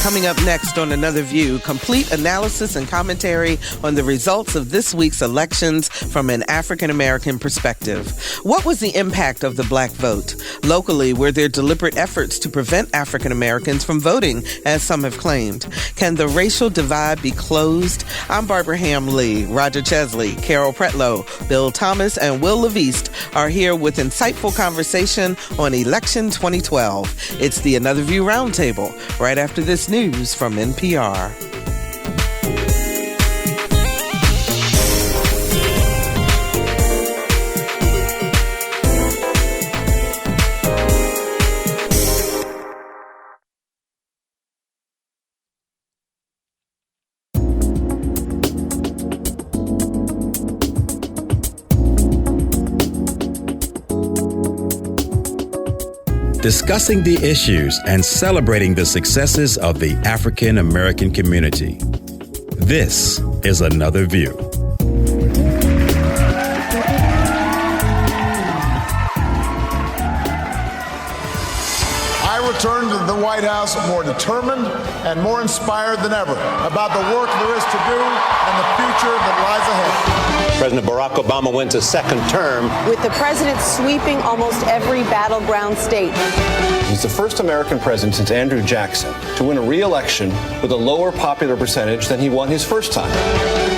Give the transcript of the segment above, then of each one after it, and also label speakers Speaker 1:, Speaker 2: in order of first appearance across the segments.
Speaker 1: Coming up next on Another View, complete analysis and commentary on the results of this week's elections from an African-American perspective. What was the impact of the black vote? Locally, were there deliberate efforts to prevent African-Americans from voting, as some have claimed? Can the racial divide be closed? I'm Barbara Ham-Lee. Roger Chesley, Carol Pretlow, Bill Thomas, and Will LaVeist are here with insightful conversation on Election 2012. It's the Another View Roundtable, right after this news from NPR.
Speaker 2: Discussing the issues and celebrating the successes of the African American community. This is Another View.
Speaker 3: I returned to the White House more determined and more inspired than ever about the work there is to do and the future that lies ahead.
Speaker 4: President Barack Obama wins a second term,
Speaker 5: with the president sweeping almost every battleground state.
Speaker 6: He's the first American president since Andrew Jackson to win a re-election with a lower popular percentage than he won his first time.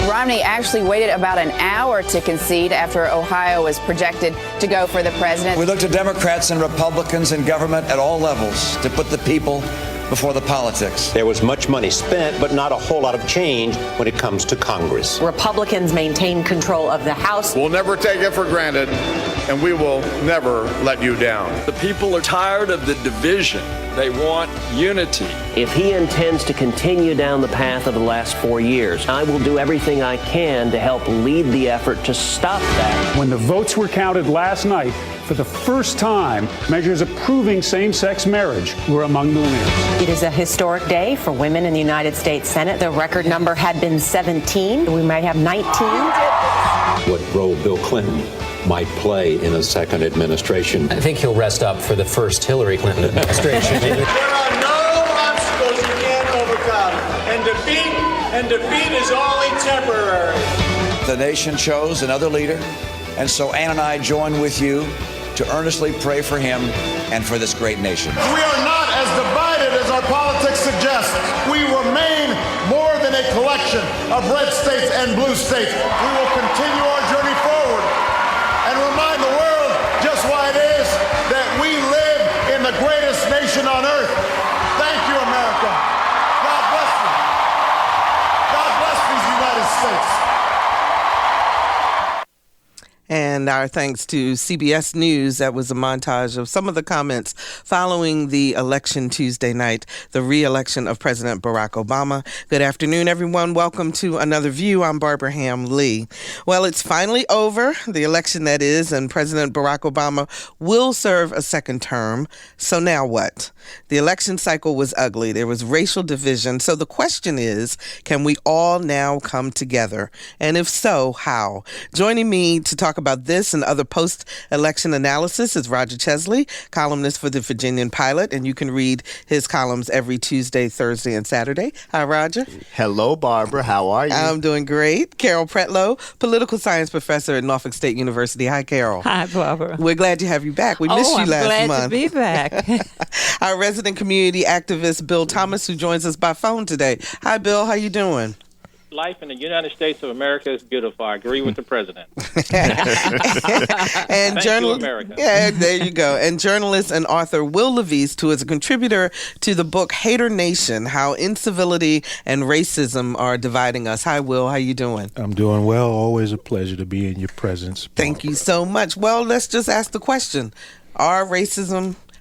Speaker 7: Romney actually waited about an hour to concede after Ohio was projected to go for the president.
Speaker 8: We look to Democrats and Republicans in government at all levels to put the people before the politics.
Speaker 4: There was much money spent, but not a whole lot of change when it comes to Congress.
Speaker 9: Republicans maintain control of the House.
Speaker 3: We'll never take it for granted, and we will never let you down.
Speaker 10: The people are tired of the division. They want unity.
Speaker 11: If he intends to continue down the path of the last 4 years, I will do everything I can to help lead the effort to stop that.
Speaker 12: When the votes were counted last night, for the first time, measures approving same-sex marriage were among the winners.
Speaker 9: It is a historic day for women in the United States Senate. The record number had been 17. We might have 19.
Speaker 13: What role Bill Clinton might play in a second administration.
Speaker 14: I think he'll rest up for the first Hillary Clinton administration.
Speaker 15: There are no obstacles you can't overcome, and defeat is only temporary.
Speaker 8: The nation chose another leader, and so Ann and I join with you to earnestly pray for him and for this great nation.
Speaker 3: We are not as divided as our politics suggests. We remain more than a collection of red states and blue states. We will continue our journey forward and remind the world just why it is that we live in the greatest nation on earth. Thank you, America. God bless you. God bless these United States.
Speaker 1: And our thanks to CBS News. That was a montage of some of the comments following the election Tuesday night, the re-election of President Barack Obama. Good afternoon, everyone. Welcome to Another View. I'm Barbara Ham-Lee. Well, it's finally over, the election that is, and President Barack Obama will serve a second term. So now what? The election cycle was ugly. There was racial division. So the question is, can we all now come together? And if so, how? Joining me to talk about this and other post-election analysis is Roger Chesley, columnist for the Virginian-Pilot, and you can read his columns every Tuesday, Thursday, and Saturday. Hi, Roger.
Speaker 16: Hello, Barbara. How are you?
Speaker 1: I'm doing great. Carol Pretlow, political science professor at Norfolk State University. Hi, Carol.
Speaker 17: Hi, Barbara.
Speaker 1: We're glad to have you back. We missed you last month.
Speaker 17: I'm glad to be back.
Speaker 1: Our resident community activist, Bill Thomas, who joins us by phone today. Hi, Bill. How you doing?
Speaker 18: Life in the United States of America is beautiful. I agree with the president.
Speaker 1: And
Speaker 18: Thank you, America.
Speaker 1: Yeah, there you go. And journalist and author Will LaVeist, who is a contributor to the book Hater Nation: How Incivility and Racism Are Dividing Us. Hi, Will. How you doing?
Speaker 19: I'm doing well. Always a pleasure to be in your presence, Barbara.
Speaker 1: Thank you so much. Well, let's just ask the question.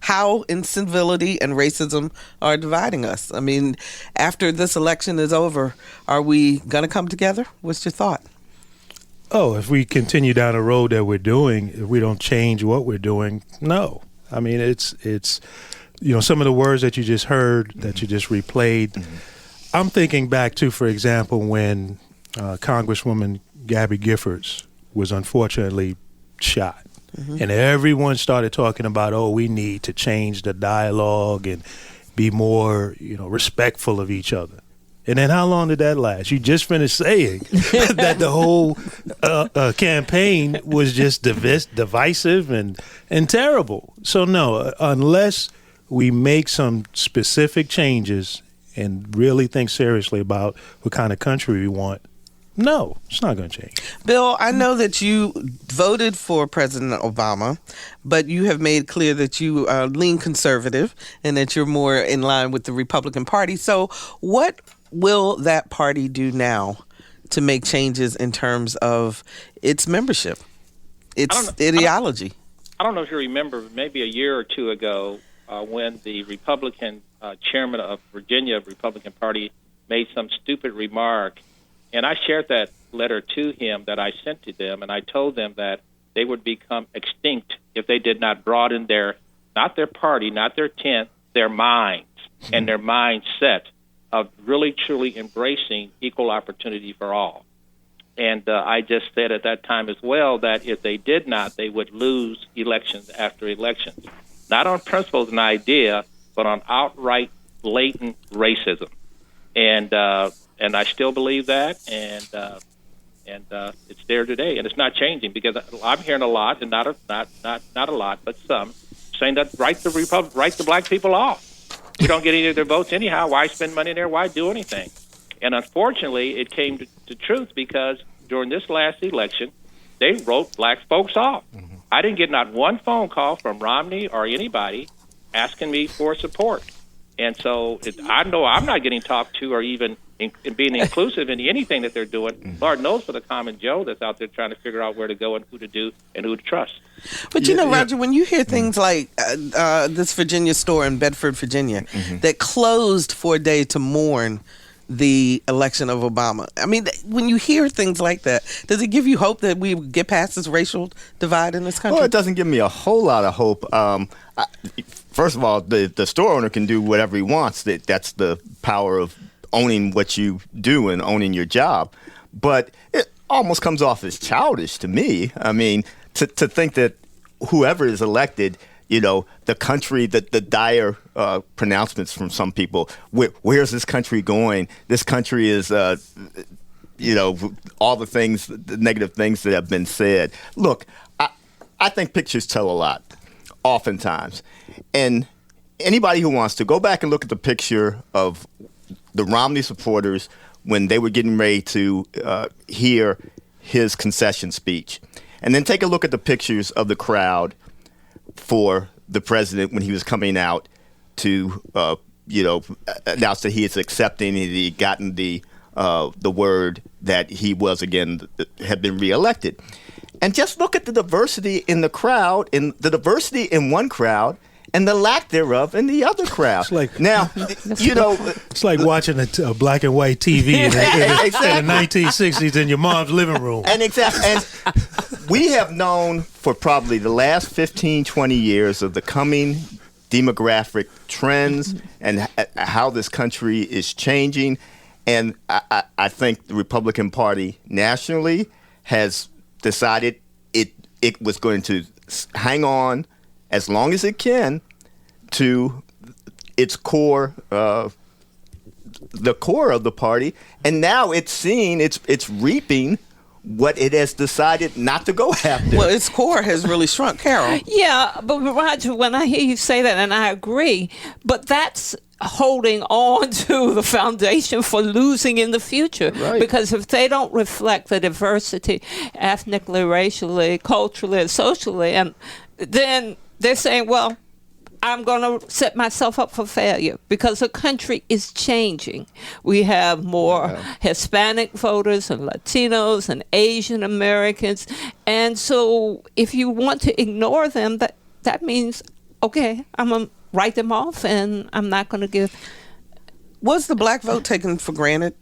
Speaker 1: How incivility and racism are dividing us? I mean, after this election is over, are we going to come together? What's your thought?
Speaker 19: Oh, if we continue down the road that we're doing, if we don't change what we're doing, no. I mean, it's some of the words that you just heard, that you just replayed. Mm-hmm. I'm thinking back to, for example, when Congresswoman Gabby Giffords was unfortunately shot. Mm-hmm. And everyone started talking about, we need to change the dialogue and be more, respectful of each other. And then how long did that last? You just finished saying that the whole campaign was just divisive and terrible. So no, unless we make some specific changes and really think seriously about what kind of country we want, no, it's not going to change.
Speaker 1: Bill, I know that you voted for President Obama, but you have made clear that you lean conservative and that you're more in line with the Republican Party. So what will that party do now to make changes in terms of its membership, its ideology?
Speaker 18: I don't know if you remember, maybe a year or two ago, when the Republican chairman of Virginia Republican Party made some stupid remark, and I shared that letter to him that I sent to them, and I told them that they would become extinct if they did not broaden not their party, not their tent, their minds and their mindset of really, truly embracing equal opportunity for all. And I just said at that time as well that if they did not, they would lose elections after elections, not on principles and idea, but on outright blatant racism. And I still believe that, and it's there today, and it's not changing because I'm hearing a lot, and not a lot, but some saying that write the black people off. We don't get any of their votes anyhow. Why spend money there? Why do anything? And unfortunately, it came to truth because during this last election, they wrote black folks off. Mm-hmm. I didn't get not one phone call from Romney or anybody asking me for support. And so I know I'm not getting talked to or even being inclusive in anything that they're doing. Mm-hmm. Lord knows for the common Joe that's out there trying to figure out where to go and who to do and who to trust.
Speaker 1: But Roger, when you hear things like this Virginia store in Bedford, Virginia, that closed for a day to mourn the election of Obama. I mean, when you hear things like that, does it give you hope that we get past this racial divide in this country?
Speaker 16: Well, it doesn't give me a whole lot of hope. First of all, the store owner can do whatever he wants. That's the power of owning what you do and owning your job. But it almost comes off as childish to me. I mean, to think that whoever is elected, the country, the dire pronouncements from some people, where's this country going? This country is, all the negative things that have been said. Look, I think pictures tell a lot, oftentimes. And anybody who wants to go back and look at the picture of the Romney supporters when they were getting ready to hear his concession speech, and then take a look at the pictures of the crowd for the president when he was coming out to, announce that he is accepting and he gotten the word that he was had been reelected. And just look at the diversity in the crowd, in the diversity in one crowd, and the lack thereof in the other crowd.
Speaker 19: It's like,
Speaker 16: now,
Speaker 19: it's like watching a black and white TV in the 1960s in your mom's living room.
Speaker 16: And we have known for probably the last 15, 20 years of the coming demographic trends and how this country is changing. And I think the Republican Party nationally has decided it was going to hang on as long as it can to its core, the core of the party, and now it's reaping what it has decided not to go after.
Speaker 1: Well, its core has really shrunk, Carol.
Speaker 17: Yeah, but Roger, when I hear you say that, and I agree, but that's holding on to the foundation for losing in the future. Right. Because if they don't reflect the diversity ethnically, racially, culturally, and socially, and then they're saying, well, I'm going to set myself up for failure because the country is changing. We have more Hispanic voters and Latinos and Asian Americans. And so if you want to ignore them, that means, okay, I'm going to write them off and I'm not going to give.
Speaker 1: Was the black vote taken for granted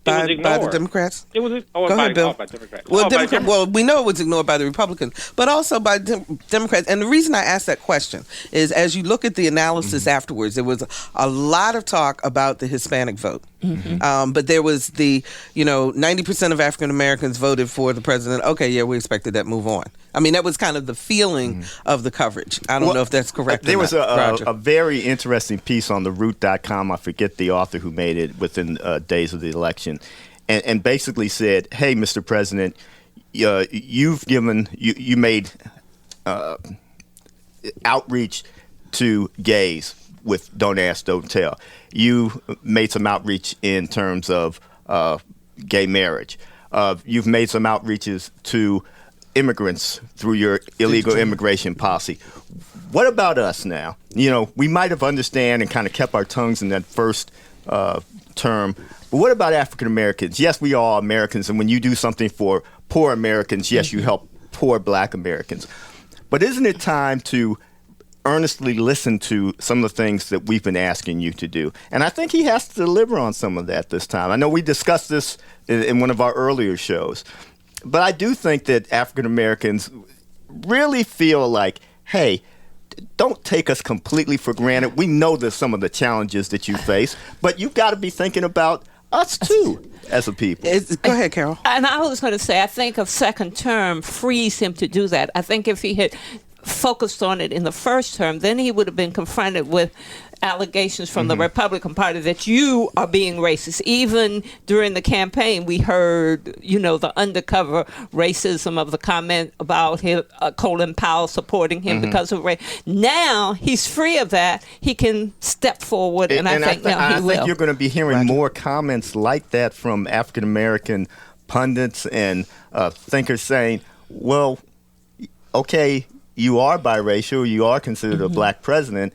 Speaker 1: by the Democrats?
Speaker 18: It was
Speaker 1: Go ahead, Bill.
Speaker 18: By Democrats.
Speaker 1: Well, we know it was ignored by the Republicans, but also by Democrats. And the reason I asked that question is, as you look at the analysis afterwards, there was a lot of talk about the Hispanic vote. But there was 90% of African Americans voted for the president. Okay, yeah, we expected that, move on. I mean, that was kind of the feeling of the coverage. I don't know if that's correct.
Speaker 16: There
Speaker 1: or
Speaker 16: was
Speaker 1: not,
Speaker 16: a very interesting piece on the Root.com. I forget the author who made it within days of the election, and basically said, "Hey, Mr. President, you made outreach to gays with Don't Ask, Don't Tell. You made some outreach in terms of gay marriage. You've made some outreaches to immigrants through your illegal immigration policy. What about us now? You know, we might have understand and kind of kept our tongues in that first term, but what about African Americans? Yes, we are all Americans, and when you do something for poor Americans, yes, you help poor Black Americans. But isn't it time to earnestly listen to some of the things that we've been asking you to do? And I think he has to deliver on some of that this time. I know we discussed this in one of our earlier shows, but I do think that African Americans really feel like, hey, don't take us completely for granted. We know there's some of the challenges that you face, but you've got to be thinking about us too as a people.
Speaker 1: Go ahead, Carol.
Speaker 17: And I was going to say, I think a second term frees him to do that. I think if he had focused on it in the first term, then he would have been confronted with allegations from the Republican Party that you are being racist. Even during the campaign, we heard, the undercover racism of the comment about him, Colin Powell supporting him because of race. Now he's free of that. He can step forward, and I think now he will. I think
Speaker 16: you're going to be hearing more comments like that from African American pundits and thinkers saying, well, okay, you are biracial, you are considered a Black president.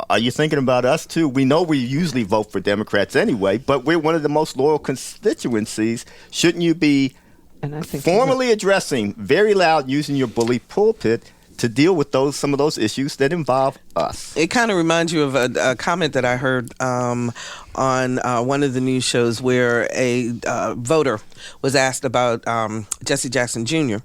Speaker 16: Are you thinking about us too? We know we usually vote for Democrats anyway, but we're one of the most loyal constituencies. Shouldn't you be formally addressing very loud, using your bully pulpit to deal with some of those issues that involve us?
Speaker 1: It kind of reminds you of a comment that I heard on one of the news shows where a voter was asked about Jesse Jackson Jr.,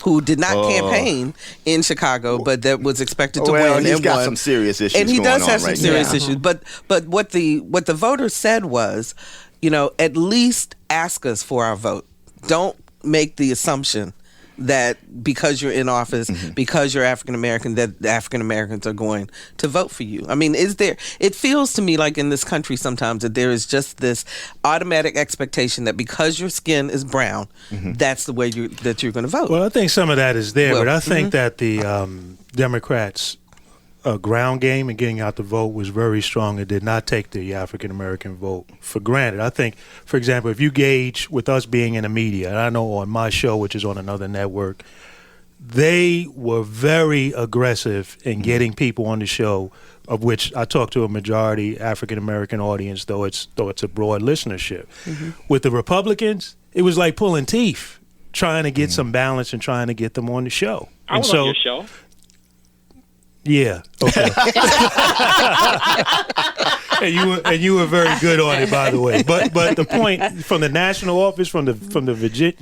Speaker 1: who did not campaign in Chicago, but that was expected to win.
Speaker 16: Well, he's got some serious issues
Speaker 1: and he
Speaker 16: going
Speaker 1: does have
Speaker 16: on
Speaker 1: some
Speaker 16: right
Speaker 1: serious
Speaker 16: now.
Speaker 1: issues. But what the voter said was, at least ask us for our vote. Don't make the assumption that because you're in office, because you're African American, that the African Americans are going to vote for you. I mean, it feels to me like in this country sometimes that there is just this automatic expectation that because your skin is brown, that's the way that you're going to vote.
Speaker 19: Well, I think some of that is there, but I think that the Democrats' ground game and getting out the vote was very strong. It did not take the African American vote for granted. I think, for example, if you gauge with us being in the media, and I know on my show, which is on another network, they were very aggressive in getting people on the show, of which I talked to a majority African American audience, though it's a broad listenership. With the Republicans, it was like pulling teeth, trying to get some balance and trying to get them on the show.
Speaker 18: I was on your show.
Speaker 19: Yeah. Okay. and you were very good on it, by the way. But the point from the national office, from the Virginia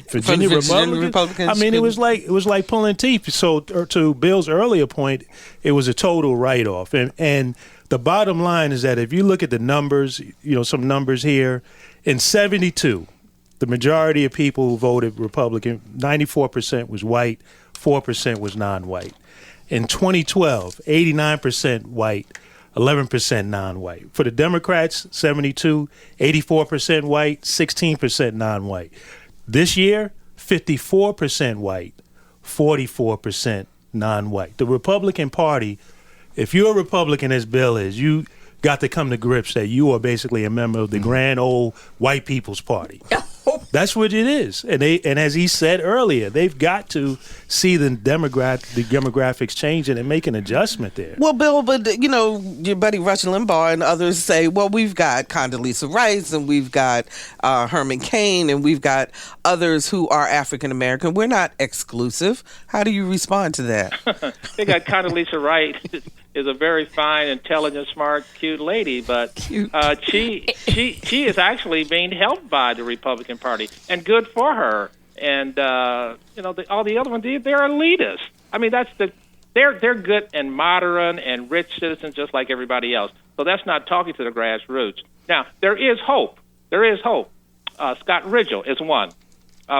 Speaker 19: Republicans, I mean, it was like pulling teeth. So to Bill's earlier point, it was a total write-off. And the bottom line is that if you look at the numbers, some numbers here, in 1972, the majority of people who voted Republican, 94% was white, 4% was non-white. In 2012, 89% white, 11% non-white. For the Democrats, 72, 84% white, 16% non-white. This year, 54% white, 44% non-white. The Republican Party, if you're a Republican as Bill is, you got to come to grips that you are basically a member of the grand old white people's party. That's what it is. And as he said earlier, they've got to see the demographics changing and make an adjustment there.
Speaker 1: Well, Bill, but your buddy Rush Limbaugh and others say, well, we've got Condoleezza Rice and we've got Herman Cain and we've got others who are African American. We're not exclusive. How do you respond to that?
Speaker 18: They got Condoleezza Rice is a very fine, intelligent, smart, cute lady, but she is actually being helped by the Republican Party, and good for her. And all the other ones, they're elitists. I mean, they're good and modern and rich citizens just like everybody else. So that's not talking to the grassroots. Now there is hope. Scott Ridgell is one.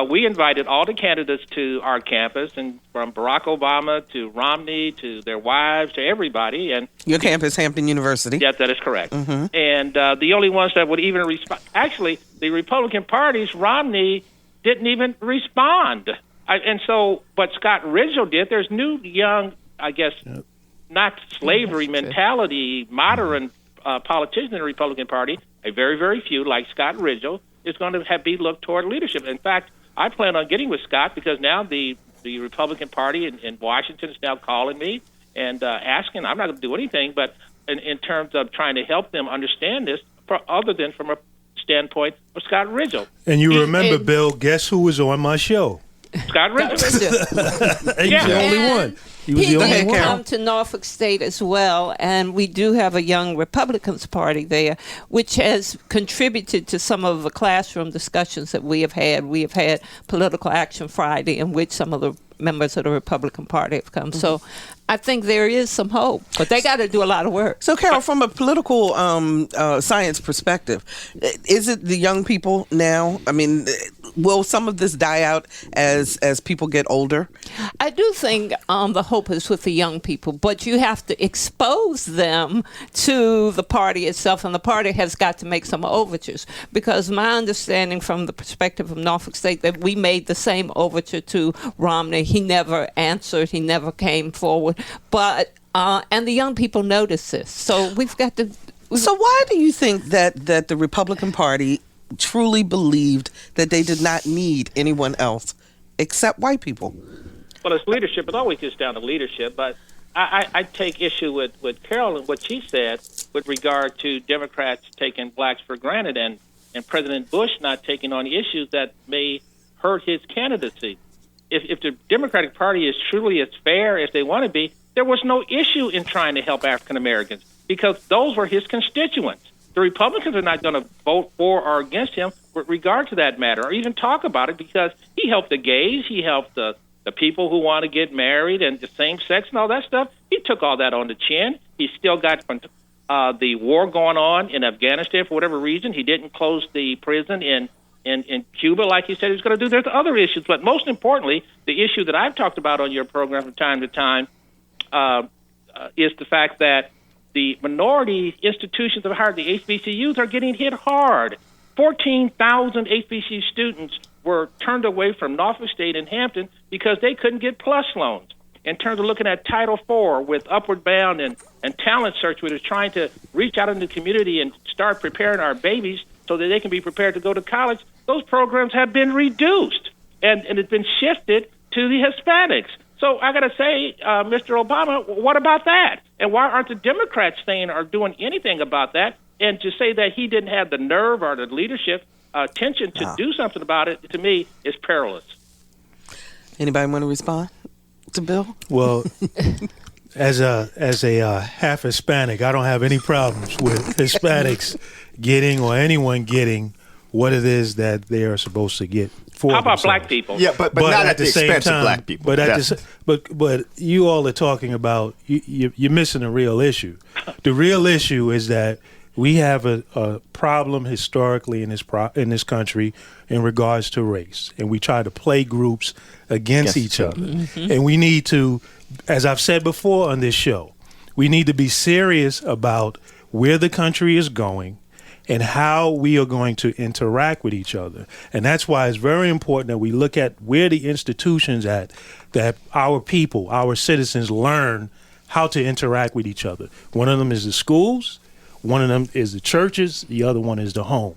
Speaker 18: we invited all the candidates to our campus, and from Barack Obama to Romney to their wives to everybody. And
Speaker 1: your campus, Hampton University.
Speaker 18: Yes, that is correct.
Speaker 1: Mm-hmm.
Speaker 18: And the only ones that would even respond, actually, the Republican party's Romney didn't even respond. But Scott Ridgel did. There's new, young, I guess, not slavery mentality, modern politicians in the Republican Party, a very, very few, like Scott Ridgel, is going to be looked toward leadership. In fact, I plan on getting with Scott because now the Republican Party in Washington is now calling me and asking. I'm not going to do anything, but in terms of trying to help them understand this, other than from a standpoint of Scott Ridgel.
Speaker 19: And you remember, Bill, guess who was on my show?
Speaker 18: Scott Ridgel.
Speaker 19: He's the only one.
Speaker 17: He did come to Norfolk State as well, and we do have a young Republicans Party there, which has contributed to some of the classroom discussions that we have had. We have had Political Action Friday, in which some of the members of the Republican Party have come. Mm-hmm. So I think there is some hope, but they got to do a lot of work.
Speaker 1: So, Carol, from a political science perspective, is it the young people now? I mean, will some of this die out as people get older?
Speaker 17: I do think the hope is with the young people, but you have to expose them to the party itself, and the party has got to make some overtures, because my understanding from the perspective of Norfolk State that we made the same overture to Romney. He never answered. He never came forward. But and the young people notice this. So we've got to...
Speaker 1: So why do you think that the Republican Party truly believed that they did not need anyone else except white people?
Speaker 18: Well, it's leadership. It always gets down to leadership. But I take issue with Carol and what she said with regard to Democrats taking blacks for granted and President Bush not taking on issues that may hurt his candidacy. If the Democratic Party is truly as fair as they want to be, there was no issue in trying to help African Americans because those were his constituents. The Republicans are not going to vote for or against him with regard to that matter or even talk about it because he helped the gays, he helped the people who want to get married and the same sex and all that stuff. He took all that on the chin. He still got the war going on in Afghanistan for whatever reason. He didn't close the prison in Cuba, like he said he was going to do. There's other issues, but most importantly, the issue that I've talked about on your program from time to time is the fact that the minority institutions of higher, the HBCUs, are getting hit hard. 14,000 HBCU students were turned away from Norfolk State and Hampton because they couldn't get PLUS loans. In terms of looking at Title IV with Upward Bound and Talent Search, which is trying to reach out in the community and start preparing our babies so that they can be prepared to go to college, those programs have been reduced and it's been shifted to the Hispanics. So I got to say, Mr. Obama, what about that? And why aren't the Democrats saying or doing anything about that? And to say that he didn't have the nerve or the leadership attention to do something about it, to me, is perilous.
Speaker 1: Anybody want to respond to Bill?
Speaker 19: Well, as a half Hispanic, I don't have any problems with Hispanics getting or anyone getting what it is that they are supposed to get.
Speaker 18: How about black people?
Speaker 16: Yeah, but not at the expense of black people.
Speaker 19: But you all are talking about you're missing a real issue. The real issue is that we have a problem historically in this country in regards to race, and we try to play groups against each other. Mm-hmm. And we need to, as I've said before on this show, we need to be serious about where the country is going and how we are going to interact with each other. And that's why it's very important that we look at where the institutions at that our people, our citizens learn how to interact with each other. One of them is the schools, one of them is the churches, the other one is the home.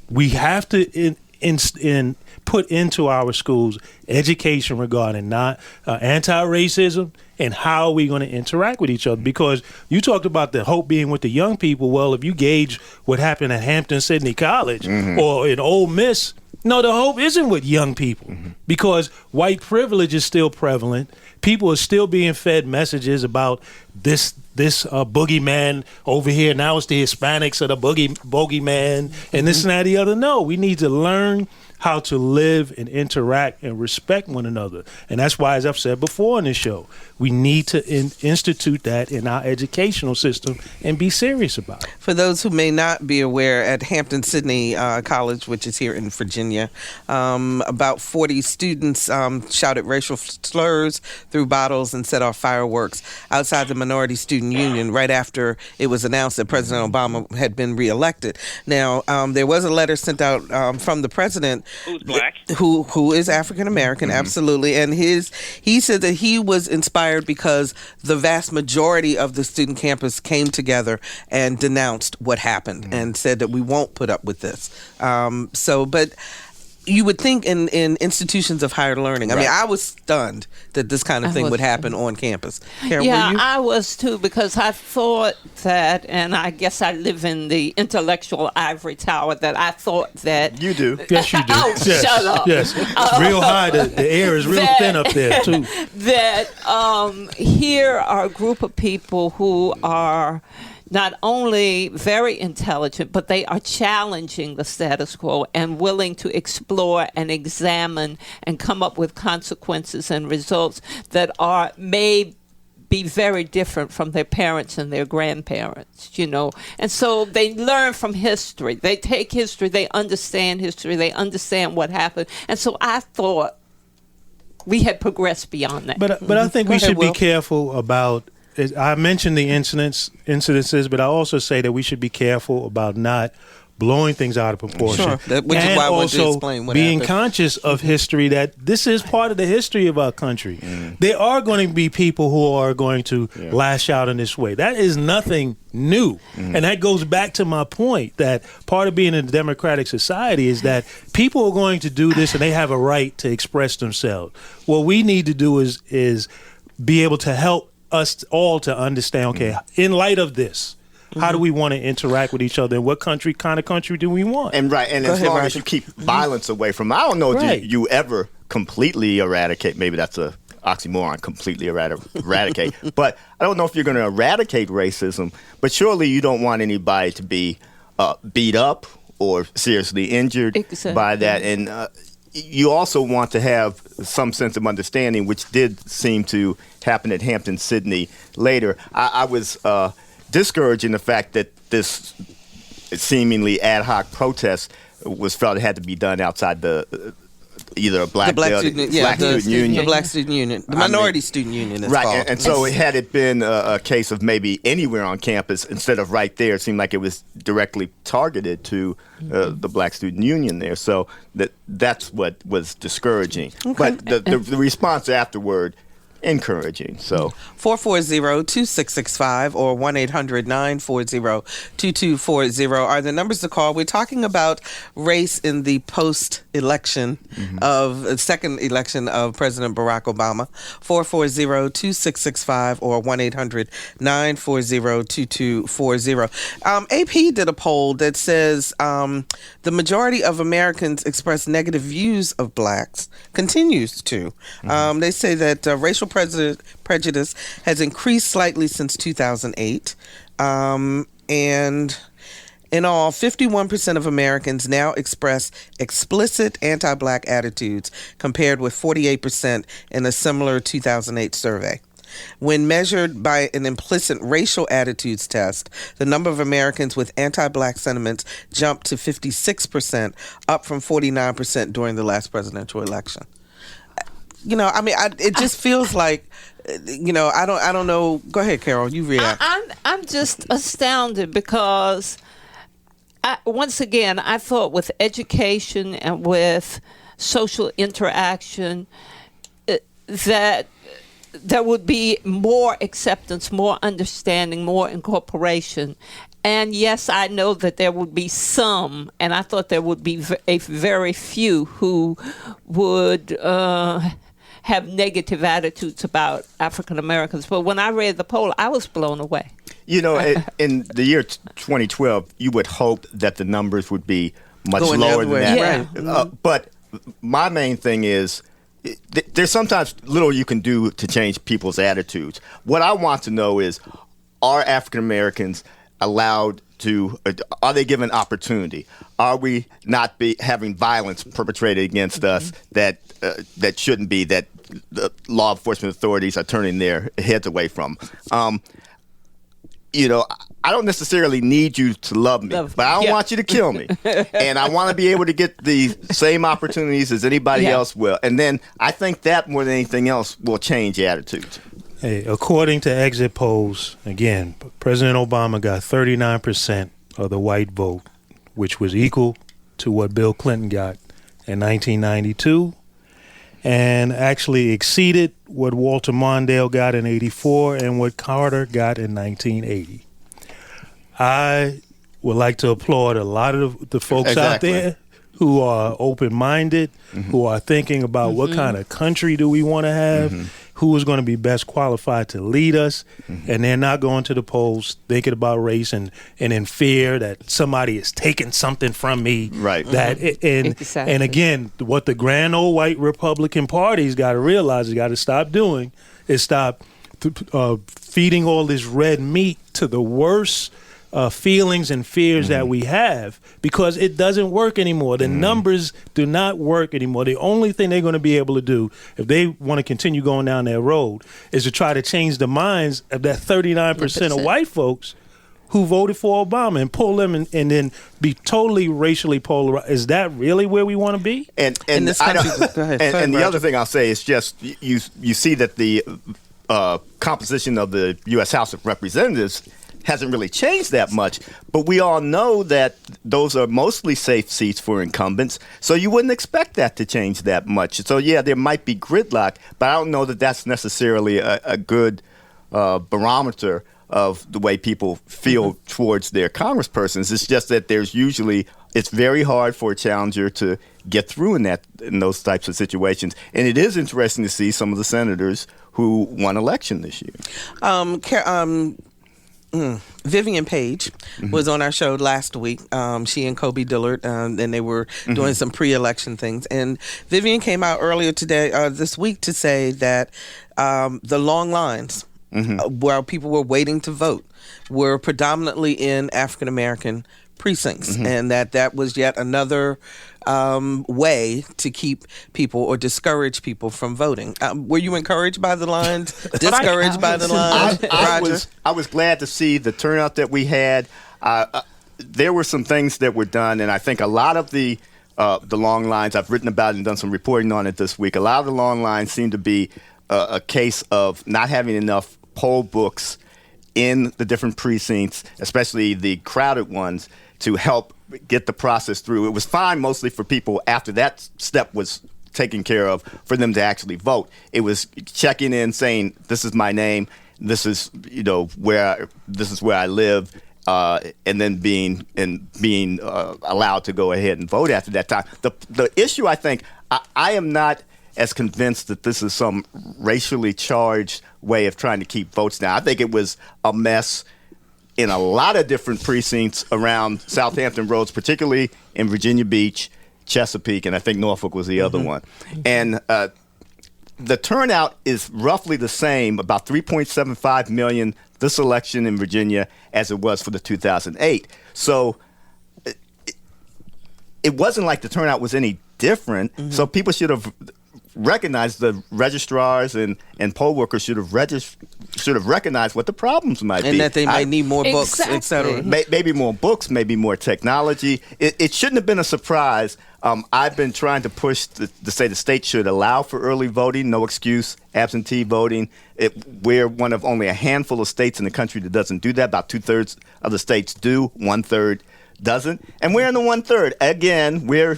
Speaker 19: We have to put into our schools education regarding not anti-racism and how are we going to interact with each other. Because you talked about the hope being with the young people. Well, if you gauge what happened at Hampton-Sydney College or in Ole Miss, no, the hope isn't with young people because white privilege is still prevalent. People are still being fed messages about this boogeyman over here. Now it's the Hispanics are the boogeyman and this and that, the other. No, we need to learn how to live and interact and respect one another. And that's why, as I've said before in this show, we need to institute that in our educational system and be serious about it.
Speaker 1: For those who may not be aware, at Hampton-Sydney College, which is here in Virginia, about 40 students shouted racial slurs, threw bottles, and set off fireworks outside the Minority Student Union right after it was announced that President Obama had been reelected. Now, there was a letter sent out from the president,
Speaker 18: who's black,
Speaker 1: who is African American, absolutely, and he said that he was inspired because the vast majority of the student campus came together and denounced what happened and said that we won't put up with this. But you would think in institutions of higher learning. I mean, I was stunned that this kind of thing would happen on campus. Carol,
Speaker 17: yeah, I was too, because I thought that, and I guess I live in the intellectual ivory tower, that I thought that...
Speaker 16: You do.
Speaker 19: Yes, you do.
Speaker 17: Oh,
Speaker 19: yes,
Speaker 17: shut up.
Speaker 19: Yes. It's real high. The air is real thin up there, too.
Speaker 17: That here are a group of people who are not only very intelligent, but they are challenging the status quo and willing to explore and examine and come up with consequences and results that may be very different from their parents and their grandparents, And so they learn from history. They take history, they understand what happened. And so I thought we had progressed beyond that.
Speaker 19: But I think we should be careful about... I mentioned the incidences, but I also say that we should be careful about not blowing things out of proportion.
Speaker 1: Sure. Which is why I want to explain what
Speaker 19: being
Speaker 1: happened.
Speaker 19: conscious of history, that this is part of the history of our country. There are going to be people who are going to lash out in this way. That is nothing new. And that goes back to my point that part of being in a democratic society is that people are going to do this and they have a right to express themselves. What we need to do is be able to help us all to understand, okay, in light of this, how do we want to interact with each other, and what kind of country do we want?
Speaker 16: And as long as you keep violence away from, I don't know if you ever completely eradicate, maybe that's a oxymoron, completely eradicate, but I don't know if you're going to eradicate racism, but surely you don't want anybody to be beat up or seriously injured by that. And you also want to have some sense of understanding, which did seem to happen at Hampton-Sydney later. I was discouraged in the fact that this seemingly ad hoc protest was felt it had to be done outside either a black student union.
Speaker 1: The Black Student Union. The Minority Student Union is
Speaker 16: right,
Speaker 1: called.
Speaker 16: and so had it been a case of maybe anywhere on campus instead of right there, it seemed like it was directly targeted to the Black Student Union there. So that's what was discouraging. Okay. But the response afterward, encouraging. So
Speaker 1: 440-2665 or 1-800-940-2240 are the numbers to call. We're talking about race in the post-election of second election of President Barack Obama. 440-2665 or 1-800-940-2240. AP did a poll that says the majority of Americans express negative views of blacks, continues to. They say that racial prejudice has increased slightly since 2008. And in all, 51% of Americans now express explicit anti-black attitudes, compared with 48% in a similar 2008 survey. When measured by an implicit racial attitudes test, the number of Americans with anti-black sentiments jumped to 56%, up from 49% during the last presidential election. It just feels like, I don't know. Go ahead, Carol. You react.
Speaker 17: I'm just astounded because, once again, I thought with education and with social interaction that there would be more acceptance, more understanding, more incorporation. And yes, I know that there would be some, and I thought there would be a very few who would have negative attitudes about African Americans. But when I read the poll, I was blown away.
Speaker 16: In the year 2012, you would hope that the numbers would be much lower than that.
Speaker 17: Yeah.
Speaker 16: But my main thing is, there's sometimes little you can do to change people's attitudes. What I want to know is, are African Americans allowed to, are they given opportunity? Are we not having violence perpetrated against us that shouldn't be, that the law enforcement authorities are turning their heads away from? I don't necessarily need you to love me, but I don't want you to kill me. And I want to be able to get the same opportunities as anybody else will. And then I think that more than anything else will change attitudes.
Speaker 19: Hey, according to exit polls, again, President Obama got 39% of the white vote, which was equal to what Bill Clinton got in 1992, and actually exceeded what Walter Mondale got in 84 and what Carter got in 1980. I would like to applaud a lot of the folks out there who are open-minded, who are thinking about what kind of country do we want to have, who is going to be best qualified to lead us, and they're not going to the polls thinking about race and in fear that somebody is taking something from me.
Speaker 16: Right.
Speaker 19: And again, what the grand old white Republican Party's got to realize, has got to stop doing, is stop feeding all this red meat to the worst feelings and fears that we have, because it doesn't work anymore. The numbers do not work anymore. The only thing they're going to be able to do, if they want to continue going down that road, is to try to change the minds of that 39% of white folks who voted for Obama and pull them and then be totally racially polarized. Is that really where we want to be?
Speaker 16: And the other thing I'll say is just you see that the composition of the U.S. House of Representatives hasn't really changed that much, but we all know that those are mostly safe seats for incumbents, so you wouldn't expect that to change that much. So yeah, there might be gridlock, but I don't know that that's necessarily a good barometer of the way people feel towards their congresspersons. It's just that it's very hard for a challenger to get through in those types of situations. And it is interesting to see some of the senators who won election this year.
Speaker 1: Vivian Page was on our show last week. She and Kobe Dillard, and they were doing some pre-election things. And Vivian came out earlier this week to say that the long lines where people were waiting to vote were predominantly in African-American precincts, and that was yet another way to keep people or discourage people from voting. Were you encouraged by the lines? Discouraged by the lines?
Speaker 16: I was glad to see the turnout that we had. There were some things that were done, and I think a lot of the long lines, I've written about it and done some reporting on it this week, a lot of the long lines seem to be a case of not having enough poll books in the different precincts, especially the crowded ones, to help get the process through. It was fine mostly for people after that step was taken care of for them to actually vote. It was checking in, saying, this is my name, this is where I live, and then being allowed to go ahead and vote after that time. The issue, I think, I am not as convinced that this is some racially charged way of trying to keep votes down. I think it was a mess in a lot of different precincts around Southampton Roads, particularly in Virginia Beach, Chesapeake, and I think Norfolk was the other one. And the turnout is roughly the same, about 3.75 million this election in Virginia as it was for the 2008. So it wasn't like the turnout was any different. So people should have recognized, the registrars and poll workers should have recognized what the problems might be.
Speaker 1: And that they might need more books, et cetera.
Speaker 16: Maybe more books, maybe more technology. It shouldn't have been a surprise. I've been trying to push to say the state should allow for early voting, no excuse, absentee voting. We're one of only a handful of states in the country that doesn't do that. About 2/3 of the states do, 1/3 doesn't, and we're in the 1/3. Again, we're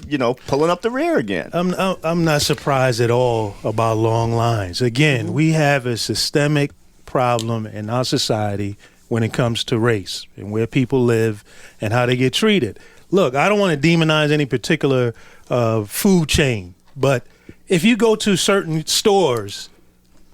Speaker 16: pulling up the rear again.
Speaker 19: I'm not surprised at all about long lines. Again, we have a systemic problem in our society when it comes to race and where people live and how they get treated. Look, I don't want to demonize any particular food chain, but if you go to certain stores,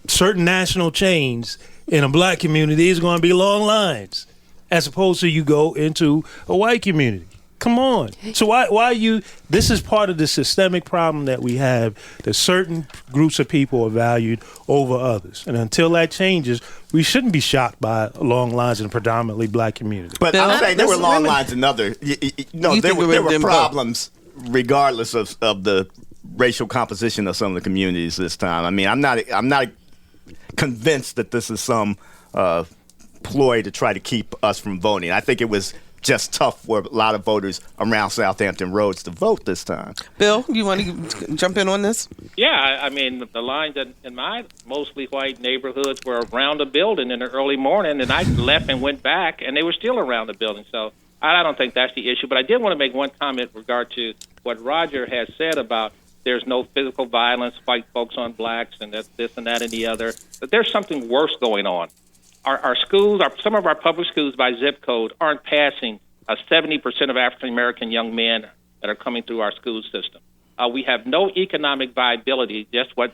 Speaker 19: certain national chains in a black community, there's going to be long lines, as opposed to you go into a white community. Come on. So why you? This is part of the systemic problem that we have, that certain groups of people are valued over others. And until that changes, we shouldn't be shocked by long lines in a predominantly black community.
Speaker 16: But I'm saying there were long lines in other. There were problems regardless of the racial composition of some of the communities this time. I mean, I'm not convinced that this is some ploy to try to keep us from voting. I think it was just tough for a lot of voters around Southampton Roads to vote this time.
Speaker 1: Bill, you want to jump in on this?
Speaker 18: Yeah, I mean, the lines in my mostly white neighborhoods were around the building in the early morning, and I left and went back, and they were still around the building. So I don't think that's the issue. But I did want to make one comment with regard to what Roger has said about there's no physical violence, white folks on blacks, and that's this and that and the other. But there's something worse going on. Our schools, some of our public schools by zip code aren't passing 70% of African-American young men that are coming through our school system. We have no economic viability, just what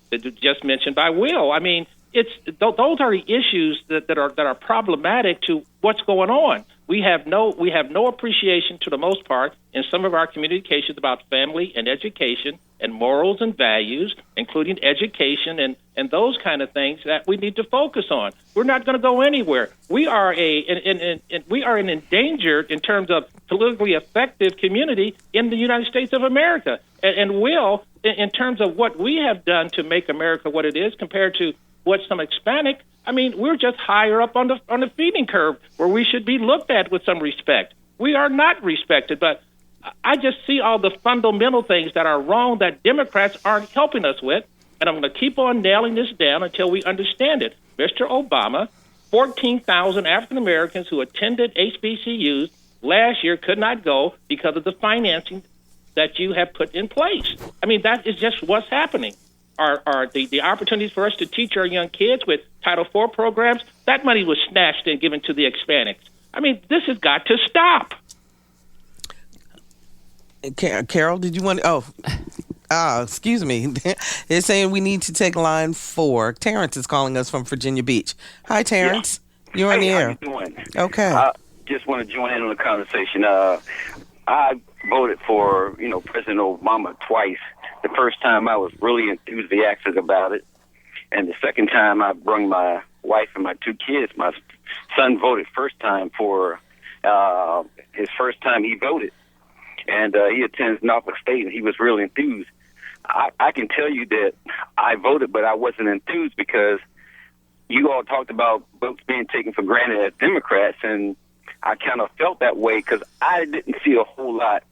Speaker 18: just mentioned by Will. I mean, those are the issues that are problematic to what's going on. We have no appreciation, to the most part, in some of our communications about family and education and morals and values, including education and those kind of things that we need to focus on. We're not going to go anywhere. We are an endangered, in terms of politically effective community in the United States of America. And Will, in terms of what we have done to make America what it is compared to what some Hispanic, I mean, we're just higher up on the feeding curve where we should be looked at with some respect. We are not respected, but I just see all the fundamental things that are wrong that Democrats aren't helping us with, and I'm going to keep on nailing this down until we understand it. Mr. Obama, 14,000 African Americans who attended HBCUs last year could not go because of the financing that you have put in place. I mean, that is just what's happening. Are the opportunities for us to teach our young kids with Title IV programs, that money was snatched and given to the Hispanics. I mean, this has got to stop.
Speaker 1: Carol, did you want to? Excuse me. They're saying we need to take line 4. Terrence is calling us from Virginia Beach. Hi, Terrence. Yeah. You're on the air.
Speaker 20: How you doing?
Speaker 1: Okay.
Speaker 20: I just want to join in on the conversation. I voted for, President Obama twice. The first time I was really enthusiastic about it. And the second time I brought my wife and my 2 kids. My son voted first time for his first time he voted. And he attends Norfolk State, and he was really enthused. I can tell you that I voted, but I wasn't enthused because you all talked about votes being taken for granted as Democrats, and I kind of felt that way because I didn't see a whole lot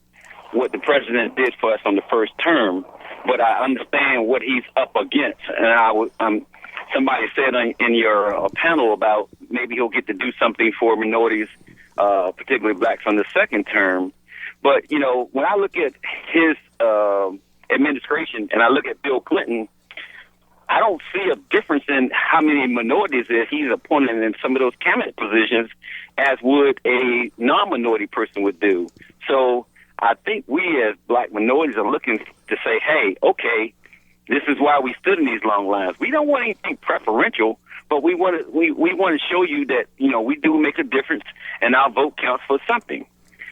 Speaker 20: what the president did for us on the first term, but I understand what he's up against. And somebody said in your panel about maybe he'll get to do something for minorities, particularly blacks, on the second term. But, when I look at his administration and I look at Bill Clinton, I don't see a difference in how many minorities that he's appointing in some of those cabinet positions as would a non-minority person would do. So I think we as black minorities are looking to say, hey, okay, this is why we stood in these long lines. We don't want anything preferential, but we want to show you that, we do make a difference and our vote counts for something.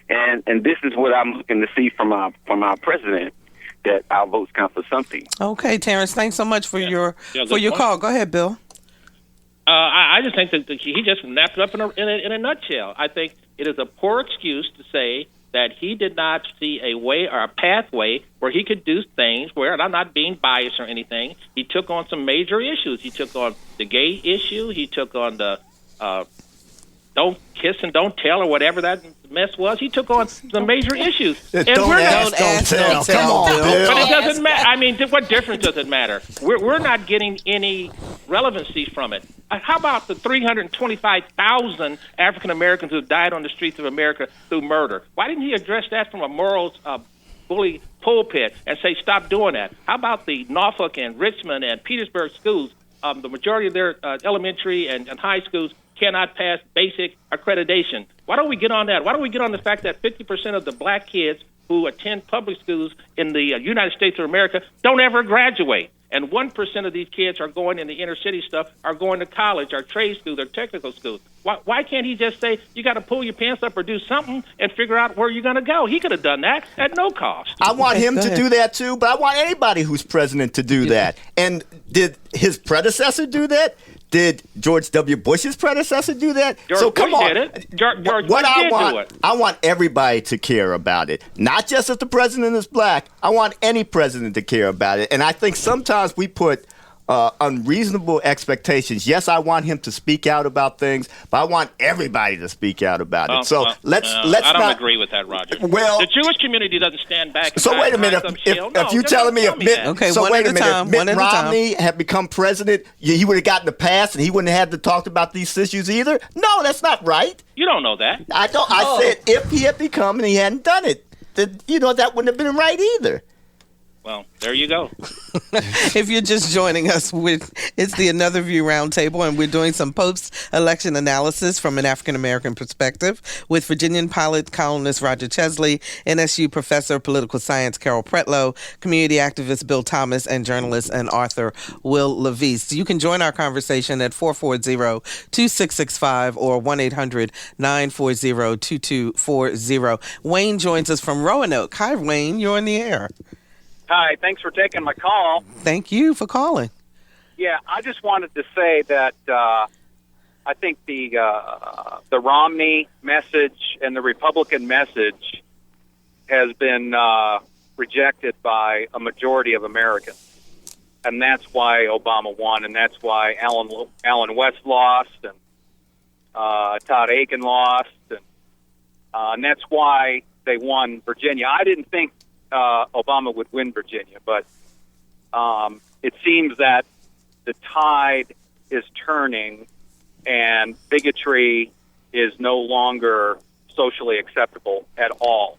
Speaker 20: And this is what I'm looking to see from our president, that our votes count for something.
Speaker 1: Okay, Terrence, thanks so much for your call. Go ahead, Bill.
Speaker 18: I just think that he just napped it up in a nutshell. I think it is a poor excuse to say that he did not see a way or a pathway where he could do things where, and I'm not being biased or anything, he took on some major issues. He took on the gay issue. He took on the don't kiss and don't tell or whatever that mess was. He took on some major issues.
Speaker 16: And don't tell. Come on, Bill.
Speaker 18: But it doesn't matter. I mean, what difference does it matter? We're not getting any relevancy from it. How about the 325,000 African Americans who died on the streets of America through murder? Why didn't he address that from a morals bully pulpit and say stop doing that? How about the Norfolk and Richmond and Petersburg schools? The majority of their elementary and high schools cannot pass basic accreditation. Why don't we get on that? Why don't we get on the fact that 50% of the black kids who attend public schools in the United States of America don't ever graduate? And 1% of these kids are going in the inner city stuff, are going to college, or trade schools, or technical schools. Why can't he just say, you got to pull your pants up or do something and figure out where you're going to go? He could have done that at no cost.
Speaker 16: I want him to do that too, but I want anybody who's president to do that. And did his predecessor do that? Did George W. Bush's predecessor do that?
Speaker 18: George Bush did it. George Bush did do it.
Speaker 16: I want everybody to care about it. Not just if the president is black. I want any president to care about it. And I think sometimes we put unreasonable expectations. Yes, I want him to speak out about things, but I want everybody to speak out about it. So let's
Speaker 18: I don't
Speaker 16: not
Speaker 18: agree with that, Roger.
Speaker 16: Well,
Speaker 18: the Jewish community doesn't stand back.
Speaker 16: So wait a minute. If you're telling me if Mitt Romney had become president, he would have gotten the pass and he wouldn't have had to talk about these issues either? No, that's not right.
Speaker 18: You don't know that.
Speaker 16: I don't. I said if he had become and he hadn't done it, then, that wouldn't have been right either.
Speaker 18: Well, there you go.
Speaker 1: If you're just joining us, it's the Another View Roundtable, and we're doing some post-election analysis from an African-American perspective with Virginian-Pilot Columnist Roger Chesley, NSU Professor of Political Science Carol Pretlow, community activist Bill Thomas, and journalist and author Will LaVeist. You can join our conversation at 440-2665 or 1-800-940-2240. Wayne joins us from Roanoke. Hi, Wayne. You're on the air.
Speaker 21: Hi, thanks for taking my call.
Speaker 1: Thank you for calling.
Speaker 21: Yeah, I just wanted to say that I think the Romney message and the Republican message has been rejected by a majority of Americans. And that's why Obama won, and that's why Alan West lost, and Todd Aiken lost, and that's why they won Virginia. I didn't think Obama would win Virginia, but it seems that the tide is turning and bigotry is no longer socially acceptable at all.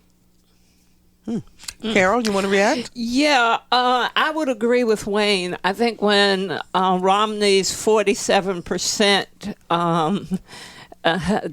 Speaker 1: Carol, you want to react?
Speaker 17: Yeah, I would agree with Wayne. I think when Romney's 47%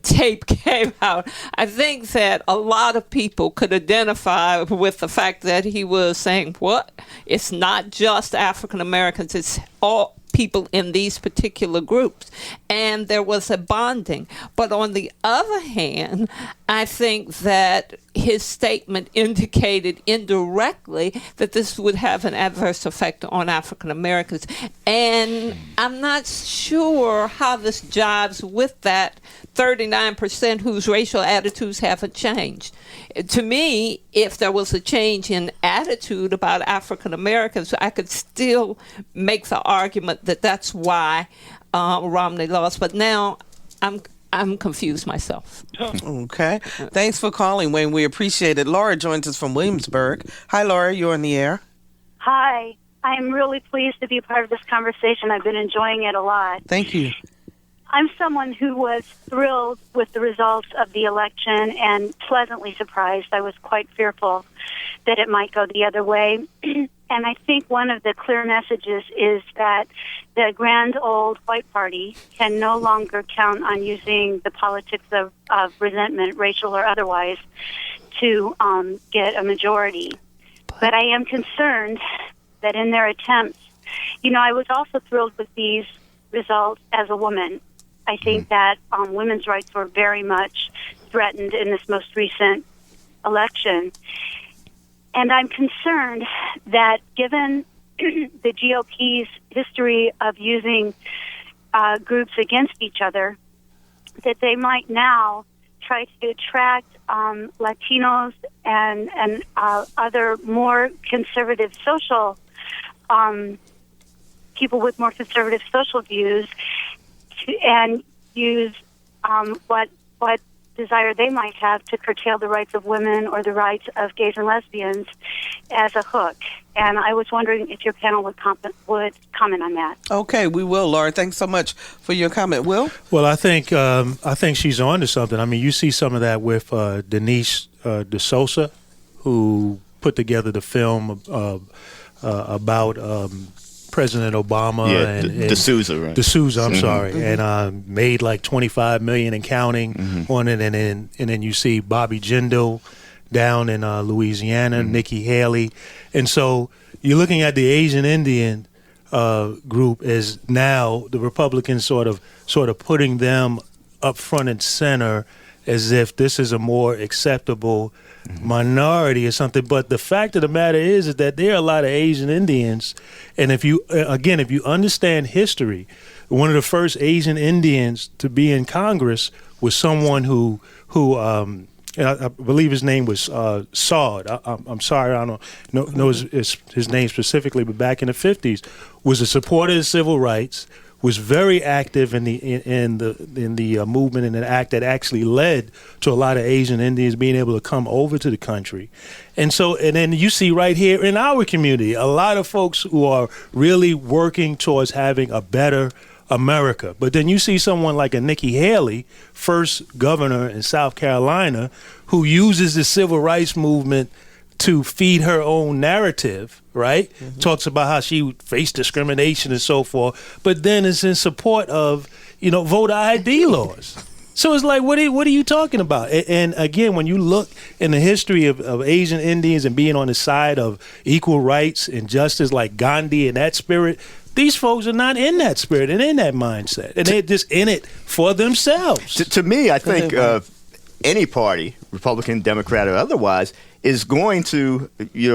Speaker 17: tape came out, I think that a lot of people could identify with the fact that he was saying, what? It's not just African Americans, it's all people in these particular groups. And there was a bonding. But on the other hand, I think that his statement indicated indirectly that this would have an adverse effect on African Americans. And I'm not sure how this jives with that 39% whose racial attitudes haven't changed. To me, if there was a change in attitude about African Americans, I could still make the argument that that's why Romney lost. But now I'm confused myself.
Speaker 1: Okay. Thanks for calling, Wayne. We appreciate it. Laura joins us from Williamsburg. Hi, Laura. You're on the air.
Speaker 22: Hi. I am really pleased to be a part of this conversation. I've been enjoying it a lot.
Speaker 1: Thank you.
Speaker 22: I'm someone who was thrilled with the results of the election and pleasantly surprised. I was quite fearful that it might go the other way. And I think one of the clear messages is that the grand old white party can no longer count on using the politics of resentment, racial or otherwise, to get a majority. But I am concerned that in their attempts, I was also thrilled with these results as a woman. I think that women's rights were very much threatened in this most recent election. And I'm concerned that given the GOP's history of using groups against each other, that they might now try to attract Latinos and other more conservative social people with more conservative social views and use what desire they might have to curtail the rights of women or the rights of gays and lesbians as a hook. And I was wondering if your panel would comment on that.
Speaker 1: Okay, we will, Laura. Thanks so much for your comment. Will?
Speaker 19: Well, I think she's on to something. I mean, you see some of that with Denise DeSouza, who put together the film about President Obama and D'Souza, right? D'Souza, I'm sorry, and made like $25 million and counting on it, and then you see Bobby Jindal down in Louisiana, Nikki Haley, and so you're looking at the Asian Indian group is now the Republicans sort of putting them up front and center as if this is a more acceptable minority or something. But the fact of the matter is that there are a lot of Asian Indians, and if you understand history, one of the first Asian Indians to be in Congress was someone who I believe his name was Saud. I'm sorry, I don't know his name specifically, but back in the 50s, was a supporter of civil rights, was very active in the movement and an act that actually led to a lot of Asian Indians being able to come over to the country. And then you see right here in our community, a lot of folks who are really working towards having a better America. But then you see someone like a Nikki Haley, first governor in South Carolina, who uses the civil rights movement to feed her own narrative, right? Mm-hmm. Talks about how she faced discrimination and so forth, but then is in support of, voter ID laws. So it's like, what are you talking about? And again, when you look in the history of Asian Indians and being on the side of equal rights and justice like Gandhi and that spirit, these folks are not in that spirit and in that mindset. And they're just in it for themselves.
Speaker 16: To me, I think any party, Republican, Democrat, or otherwise, is going to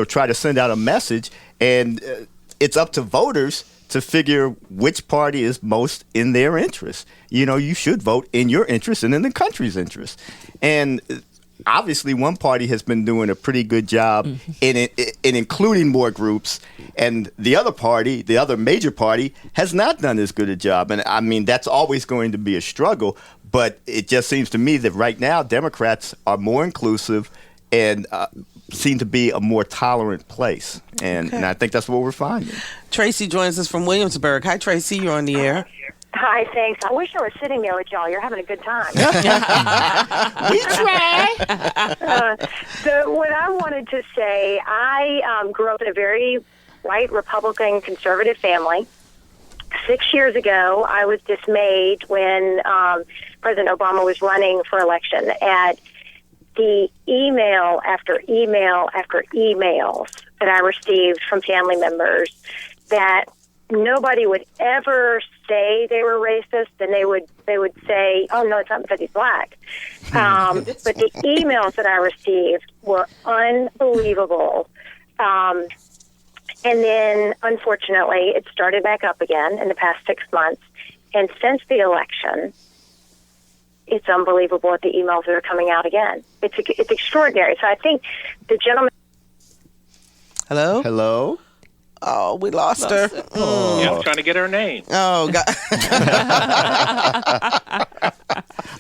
Speaker 16: try to send out a message. And it's up to voters to figure which party is most in their interest. You should vote in your interest and in the country's interest. And obviously, one party has been doing a pretty good job in including more groups, and the other party, the other major party, has not done as good a job. And I mean, that's always going to be a struggle, but it just seems to me that right now Democrats are more inclusive and seem to be a more tolerant place. And I think that's what we're finding.
Speaker 1: Tracy joins us from Williamsburg. Hi, Tracy. You're on the air.
Speaker 2: Hi, thanks. I wish I was sitting there with y'all. You're having a good time.
Speaker 1: We try.
Speaker 2: So what I wanted to say, I grew up in a very white Republican conservative family. 6 years ago, I was dismayed when President Obama was running for election at the email after email after emails that I received from family members that nobody would ever say they were racist, and they would say, "Oh no, it's not because he's black." But the emails that I received were unbelievable. And then, unfortunately, it started back up again in the past 6 months. And since the election, it's unbelievable at the emails that are coming out again. It's extraordinary. So I think the gentleman.
Speaker 1: Hello?
Speaker 16: Hello?
Speaker 1: Oh, we lost her.
Speaker 18: Oh. Yeah, I'm trying to get her name.
Speaker 1: Oh, God.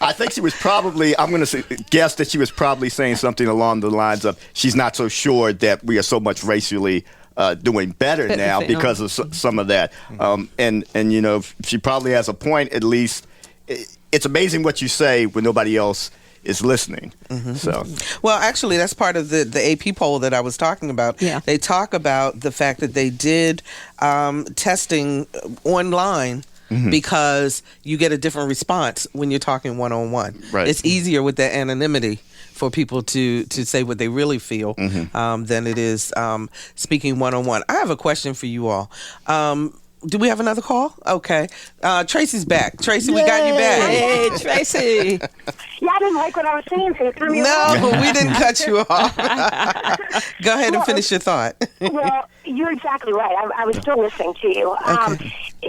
Speaker 16: I think she was probably, I'm going to guess that she was probably saying something along the lines of, she's not so sure that we are so much racially doing better now because of some of that. And she probably has a point, at least. It's amazing what you say when nobody else is listening. So,
Speaker 1: well, actually, that's part of the AP poll that I was talking about. Yeah. They talk about the fact that they did testing online because you get a different response when you're talking one-on-one.
Speaker 16: Right.
Speaker 1: It's easier with that anonymity for people to say what they really feel than it is speaking one-on-one. I have a question for you all. Do we have another call? Okay. Tracy's back. Tracy, we got you back.
Speaker 17: Hey, Tracy.
Speaker 2: Yeah, I didn't like what I was saying, so you threw me
Speaker 1: off. No, we didn't cut you off. Go ahead and finish your thought.
Speaker 2: Well, you're exactly right. I was still listening to you.